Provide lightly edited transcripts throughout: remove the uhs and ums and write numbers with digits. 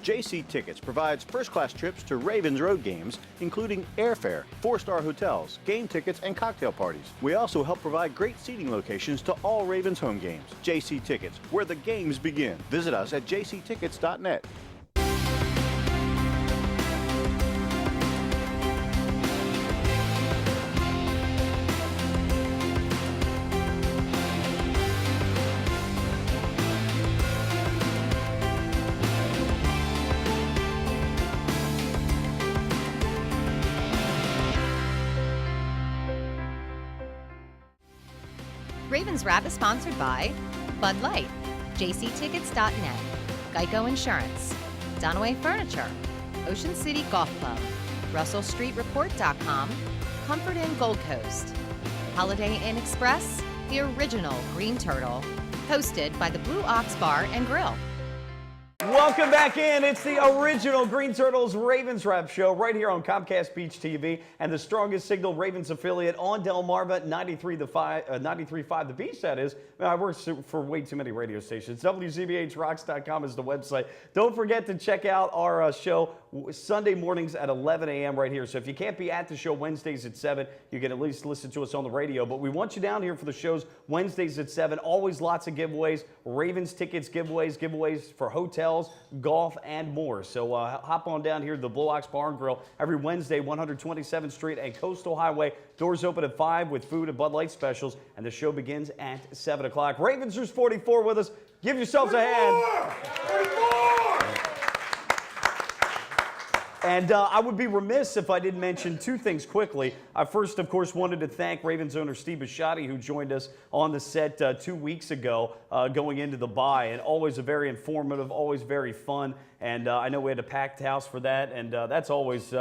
JC Tickets provides first-class trips to Ravens road games, including airfare, 4-star hotels, game tickets, and cocktail parties. We also help provide great seating locations to all Ravens home games. JC Tickets, where the games begin. Visit us at jctickets.net. Ravens Wrap is sponsored by Bud Light, jctickets.net, Geico Insurance, Dunaway Furniture, Ocean City Golf Club, RussellStreetReport.com, Comfort Inn Gold Coast, Holiday Inn Express, the original Green Turtle, hosted by the Blue Ox Bar and Grill. Welcome back in. It's the original Green Turtles Ravens Wrap Show right here on Comcast Beach TV and the strongest signal Ravens affiliate on Delmarva, 93.5 The Beach, that is. I work for way too many radio stations. WZBHRocks.com is the website. Don't forget to check out our show Sunday mornings at 11 a.m. right here. So if you can't be at the show Wednesdays at 7, you can at least listen to us on the radio. But we want you down here for the shows Wednesdays at 7. Always lots of giveaways, Ravens tickets giveaways for hotels, golf, and more. So hop on down here to the Blue Ox Bar and Grill every Wednesday, 127th Street and Coastal Highway. Doors open at 5 with food and Bud Light specials, and the show begins at 7 o'clock. Ravensers 44 with us. Give yourselves a hand. 44! And I would be remiss if I didn't mention two things quickly. I first, of course, wanted to thank Ravens owner Steve Bisciotti, who joined us on the set 2 weeks ago going into the bye. And always a very informative, always very fun. And I know we had a packed house for that. And that's always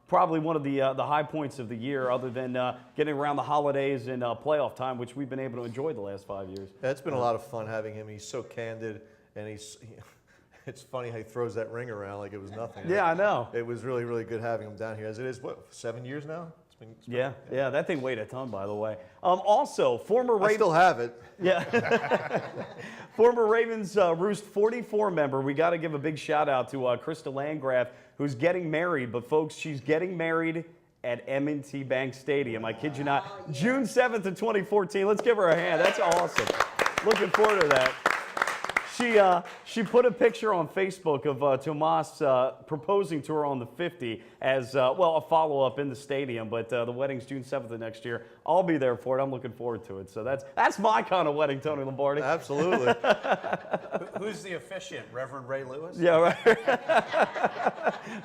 probably one of the high points of the year, other than getting around the holidays and playoff time, which we've been able to enjoy the last 5 years. Yeah, it's been a lot of fun having him. He's so candid, and it's funny how he throws that ring around like it was nothing. Yeah, I know. It was really, really good having him down here, as it is, what, 7 years now? Yeah, that thing weighed a ton, by the way. Also, former Ravens... I still have it. Yeah. Former Ravens Roost 44 member, we got to give a big shout out to Krista Landgraf, who's getting married. But folks, she's getting married at M&T Bank Stadium. I kid you not. June 7th of 2014. Let's give her a hand. That's awesome. Looking forward to that. She put a picture on Facebook of Tomas proposing to her on the 50 as, a follow-up in the stadium. But the wedding's June 7th of next year. I'll be there for it. I'm looking forward to it. So that's my kind of wedding, Tony Lombardi. Absolutely. Who's the officiant? Reverend Ray Lewis? Yeah, right.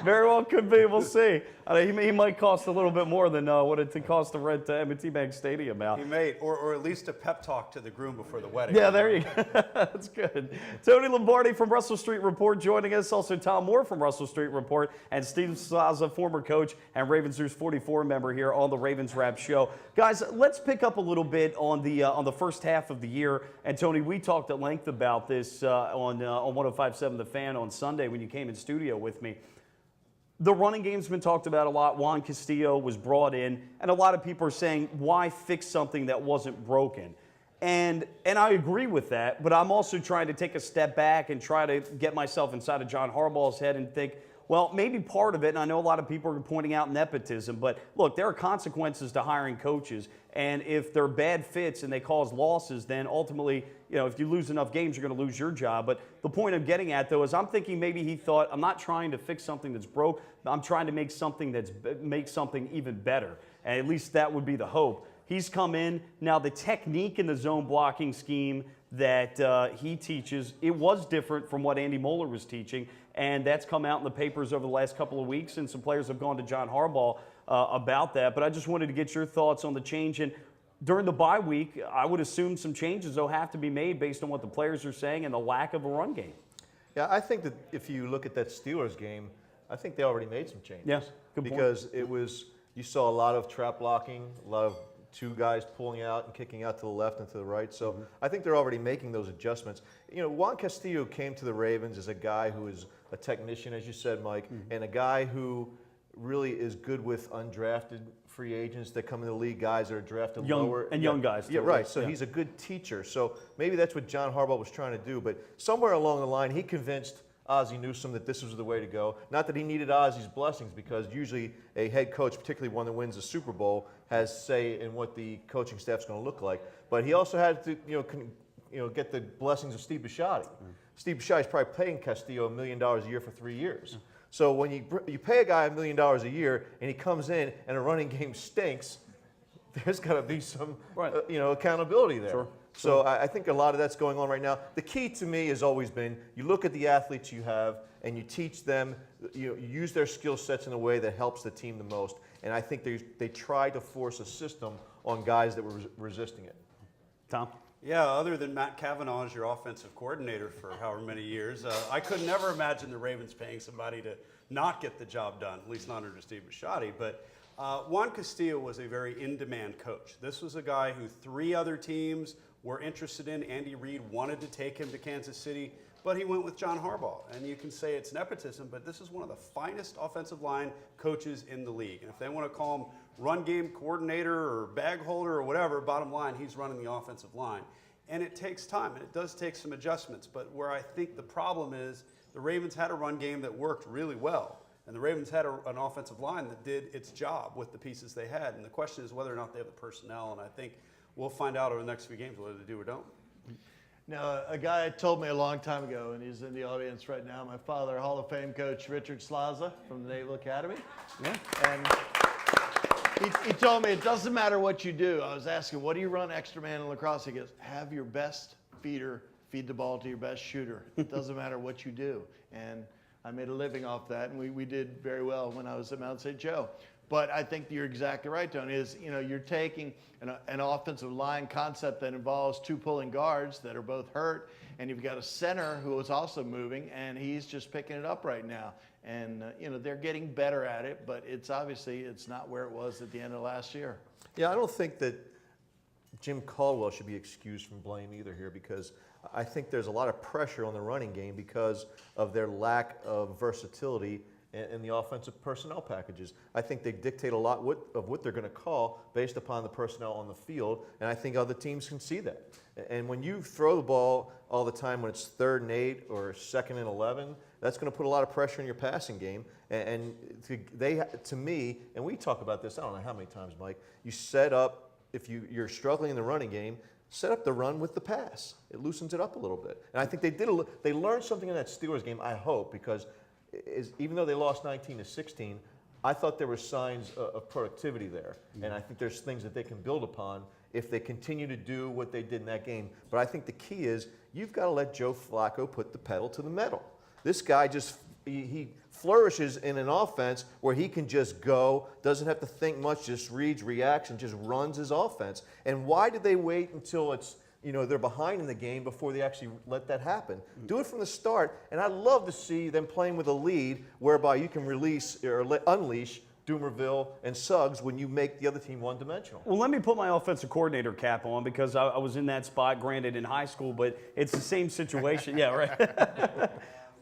Very well could be. We'll see. He might cost a little bit more than what it costs to rent M&T Bank Stadium out. He may, or at least a pep talk to the groom before the wedding. Yeah, there you go. That's good. Tony Lombardi from Russell Street Report joining us. Also Tom Moore from Russell Street Report, and Steve Saza, former coach and Ravensers 44 member here on the Ravens Wrap Show. Guys, let's pick up a little bit on the first half of the year. And Tony, we talked at length about this on 105.7 The Fan on Sunday when you came in studio with me. The running game's been talked about a lot. Juan Castillo was brought in, and a lot of people are saying, why fix something that wasn't broken? And I agree with that, but I'm also trying to take a step back and try to get myself inside of John Harbaugh's head and think, well, maybe part of it, and I know a lot of people are pointing out nepotism, but look, there are consequences to hiring coaches, and if they're bad fits and they cause losses, then ultimately, if you lose enough games, you're going to lose your job. But the point I'm getting at, though, is I'm thinking maybe he thought, I'm not trying to fix something that's broke, I'm trying to make something even better, and at least that would be the hope. He's come in. Now, the technique in the zone blocking scheme that he teaches, it was different from what Andy Moeller was teaching, and that's come out in the papers over the last couple of weeks, and some players have gone to John Harbaugh about that. But I just wanted to get your thoughts on the change. And during the bye week, I would assume some changes will have to be made based on what the players are saying and the lack of a run game. Yeah, I think that if you look at that Steelers game, I think they already made some changes. Yes, good point. Because you saw a lot of trap blocking, a lot of two guys pulling out and kicking out to the left and to the right. So I think they're already making those adjustments. Juan Castillo came to the Ravens as a guy who is a technician, as you said, Mike, and a guy who really is good with undrafted free agents that come in the league, guys that are drafted lower. And young guys, too. Yeah, right. So he's a good teacher. So maybe that's what John Harbaugh was trying to do. But somewhere along the line, he convinced Ozzie Newsome that this was the way to go. Not that he needed Ozzie's blessings, because usually a head coach, particularly one that wins a Super Bowl, has say in what the coaching staff's going to look like. But he also had to, get the blessings of Steve Bisciotti. Steve Bisciotti's probably paying Castillo $1 million a year for 3 years. So when you pay a guy $1 million a year and he comes in and a running game stinks, there's got to be some, accountability there. Sure. So I think a lot of that's going on right now. The key to me has always been you look at the athletes you have and you teach them, you use their skill sets in a way that helps the team the most. And I think they try to force a system on guys that were resisting it. Tom? Yeah, other than Matt Cavanaugh as your offensive coordinator for however many years, I could never imagine the Ravens paying somebody to not get the job done, at least not under Steve Bisciotti. But Juan Castillo was a very in-demand coach. This was a guy who 3 other teams were interested in. Andy Reid wanted to take him to Kansas City, but he went with John Harbaugh. And you can say it's nepotism, but this is one of the finest offensive line coaches in the league. And if they want to call him run game coordinator or bag holder or whatever, bottom line, he's running the offensive line. And it takes time, and it does take some adjustments. But where I think the problem is, the Ravens had a run game that worked really well. And the Ravens had an offensive line that did its job with the pieces they had. And the question is whether or not they have the personnel. And I think we'll find out over the next few games whether they do or don't. Now, a guy told me a long time ago, and he's in the audience right now, my father, Hall of Fame coach Richard Slaza from the Naval Academy. Yeah. And he told me, it doesn't matter what you do. I was asking, what do you run extra man in lacrosse? He goes, have your best feeder feed the ball to your best shooter. It doesn't matter what you do. And I made a living off that, and we did very well when I was at Mount St. Joe. But I think you're exactly right, Tony, is, you're taking an offensive line concept that involves 2 pulling guards that are both hurt, and you've got a center who is also moving, and he's just picking it up right now. And, they're getting better at it, but it's not where it was at the end of last year. Yeah, I don't think that Jim Caldwell should be excused from blame either here, because I think there's a lot of pressure on the running game because of their lack of versatility in the offensive personnel packages. I think they dictate a lot of what they're going to call based upon the personnel on the field, and I think other teams can see that. And when you throw the ball all the time when it's 3rd and 8 or 2nd and 11, that's going to put a lot of pressure in your passing game. And to me, and we talk about this, I don't know how many times, Mike, you set up, if you're struggling in the running game, set up the run with the pass. It loosens it up a little bit. And I think they learned something in that Steelers game, I hope, because even though they lost 19-16, I thought there were signs of productivity there. And I think there's things that they can build upon if they continue to do what they did in that game. But I think the key is you've got to let Joe Flacco put the pedal to the metal. This guy he flourishes in an offense where he can just go, doesn't have to think much, just reads, reacts, and just runs his offense. And why did they wait until it's they're behind in the game before they actually let that happen? Do it from the start, and I'd love to see them playing with a lead whereby you can release or unleash Doomerville and Suggs when you make the other team one-dimensional. Well, let me put my offensive coordinator cap on, because I was in that spot, granted, in high school, but it's the same situation. Yeah, right.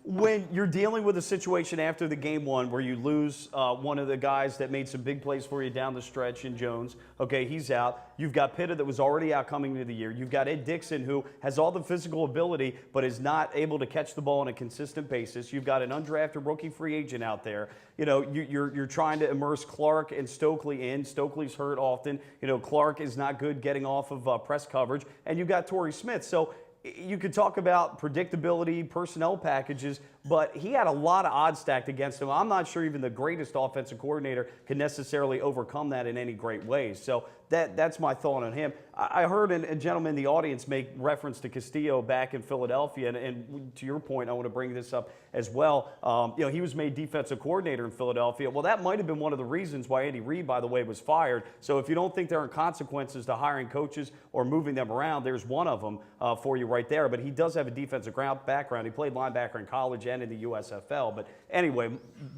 When you're dealing with a situation after the game 1 where you lose one of the guys that made some big plays for you down the stretch in Jones, okay, he's out. You've got Pitta that was already out coming into the year. You've got Ed Dixon, who has all the physical ability but is not able to catch the ball on a consistent basis. You've got an undrafted rookie free agent out there. You're trying to immerse Clark and Stokely in. Stokely's hurt often. Clark is not good getting off of press coverage. And you've got Torrey Smith. So you could talk about predictability, personnel packages, but he had a lot of odds stacked against him. I'm not sure even the greatest offensive coordinator can necessarily overcome that in any great ways. So that's my thought on him. I heard a gentleman in the audience make reference to Castillo back in Philadelphia, and to your point, I want to bring this up as well. He was made defensive coordinator in Philadelphia. Well, that might have been one of the reasons why Andy Reid, by the way, was fired. So if you don't think there are consequences to hiring coaches or moving them around, there's one of them for you right there. But he does have a defensive background. He played linebacker in college and in the USFL. But anyway,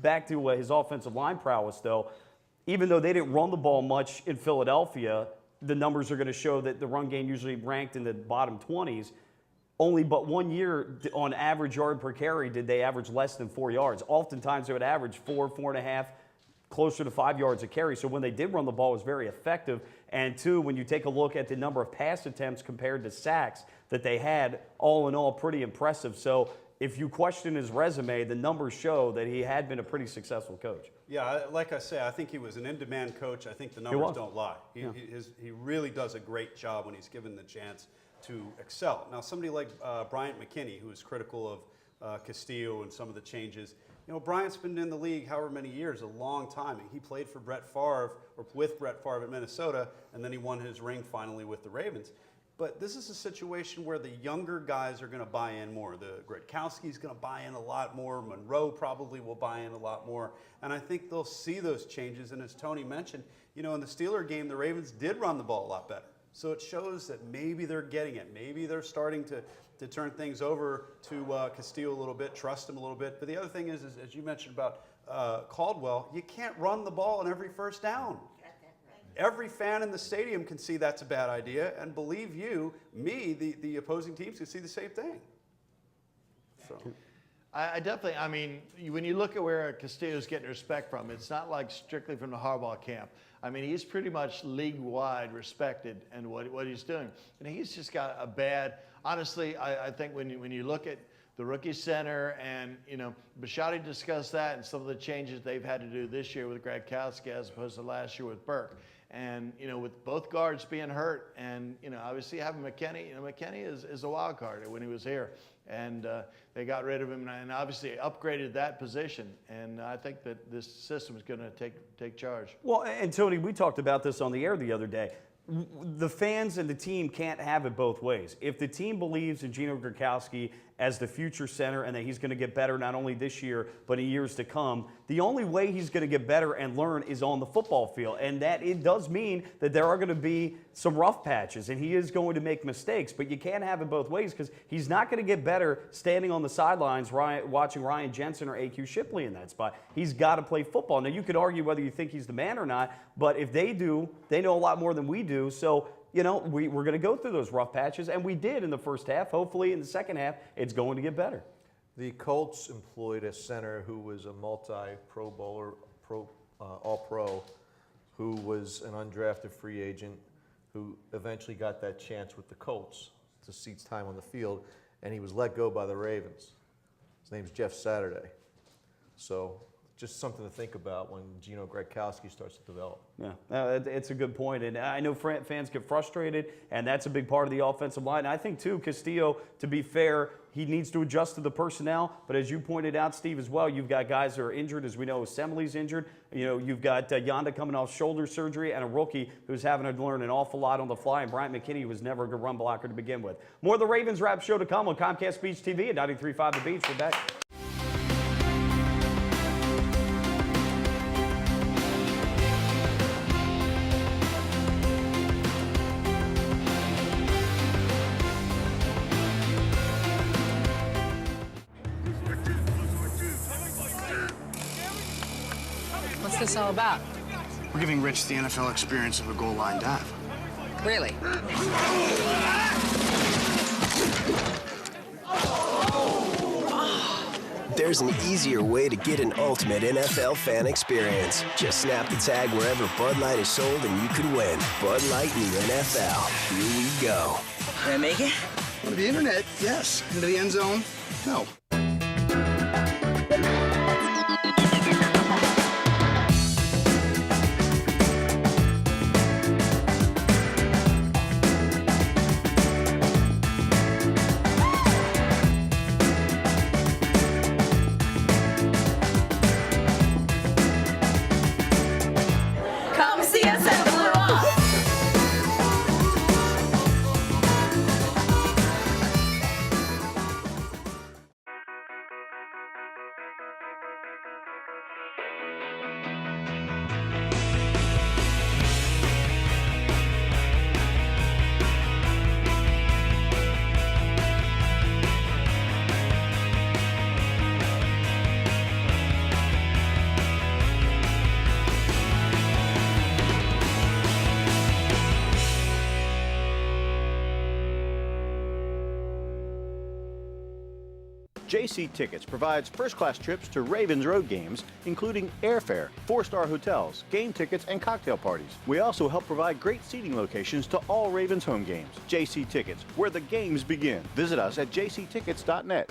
back to his offensive line prowess, though. Even though they didn't run the ball much in Philadelphia, the numbers are going to show that the run game usually ranked in the bottom 20s. Only but 1 year on average yard per carry did they average less than 4 yards. Oftentimes they would average 4.5, closer to 5 yards a carry. So when they did run the ball, it was very effective. And 2, when you take a look at the number of pass attempts compared to sacks that they had, all in all, pretty impressive. So if you question his resume, the numbers show that he had been a pretty successful coach. Yeah, like I say, I think he was an in-demand coach. I think the numbers don't lie. He really does a great job when he's given the chance to excel. Now, somebody like Bryant McKinney, who is critical of Castillo and some of the changes, you know, Bryant's been in the league however many years, a long time. He played for Brett Favre, or with Brett Favre at Minnesota, and then he won his ring finally with the Ravens. But this is a situation where the younger guys are going to buy in more. The Gronkowski's going to buy in a lot more. Monroe probably will buy in a lot more. And I think they'll see those changes. And as Tony mentioned, you know, in the Steeler game, the Ravens did run the ball a lot better. So it shows that maybe they're getting it. Maybe they're starting to turn things over to Castillo a little bit, trust him a little bit. But the other thing is as you mentioned about Caldwell, you can't run the ball on every first down. Every fan in the stadium can see that's a bad idea, and believe you, the opposing teams can see the same thing. So, I definitely, I mean, when you look at where Castillo's getting respect from, it's not like strictly from the Harbaugh camp. I mean, he's pretty much league-wide respected in what he's doing. And he's just got a bad, honestly, I think when you look at the rookie center, and, you know, Bisciotti discussed that and some of the changes they've had to do this year with Gronkowski as opposed to last year with Burke. And, you know, with both guards being hurt and, you know, obviously having McKinney, you know, McKinney is a wild card when he was here. And they got rid of him and obviously upgraded that position. And I think that this system is going to take charge. Well, and Tony, we talked about this on the air the other day. The fans and the team can't have it both ways. If the team believes in Gino Gronkowski as the future center and that he's going to get better not only this year but in years to come, the only way he's going to get better and learn is on the football field. And that it does mean that there are going to be some rough patches and he is going to make mistakes, but you can't have it both ways because he's not going to get better standing on the sidelines watching Ryan Jensen or A.Q. Shipley in that spot. He's got to play football. Now, you could argue whether you think he's the man or not, but if they do, they know a lot more than we do. So, you know, we're going to go through those rough patches, and we did in the first half. Hopefully in the second half, it's going to get better. The Colts employed a center who was a multi-Pro Bowler, All-Pro, who was an undrafted free agent, who eventually got that chance with the Colts to seat time on the field, and he was let go by the Ravens. His name's Jeff Saturday. So just something to think about when Gino Gronkowski starts to develop. Yeah, it's a good point. And I know fans get frustrated, and that's a big part of the offensive line. I think, too, Castillo, to be fair, he needs to adjust to the personnel. But as you pointed out, Steve, as well, you've got guys that are injured. As we know, Assembly's injured. You know, you've got Yonda coming off shoulder surgery and a rookie who's having to learn an awful lot on the fly. And Bryant McKinney was never a good run blocker to begin with. More of the Ravens Wrap Show to come on Comcast Beach TV at 93.5 The Beach. We're back. What's this all about? We're giving Rich the NFL experience of a goal line dive. Really? There's an easier way to get an ultimate NFL fan experience. Just snap the tag wherever Bud Light is sold and you could win. Bud Light in the NFL. Here we go. Can I make it? Over the internet, yes. Into the end zone, no. Come see us at the Blue Off. JC Tickets provides first-class trips to Ravens road games, including airfare, 4-star hotels, game tickets, and cocktail parties. We also help provide great seating locations to all Ravens home games. JC Tickets, where the games begin. Visit us at jctickets.net.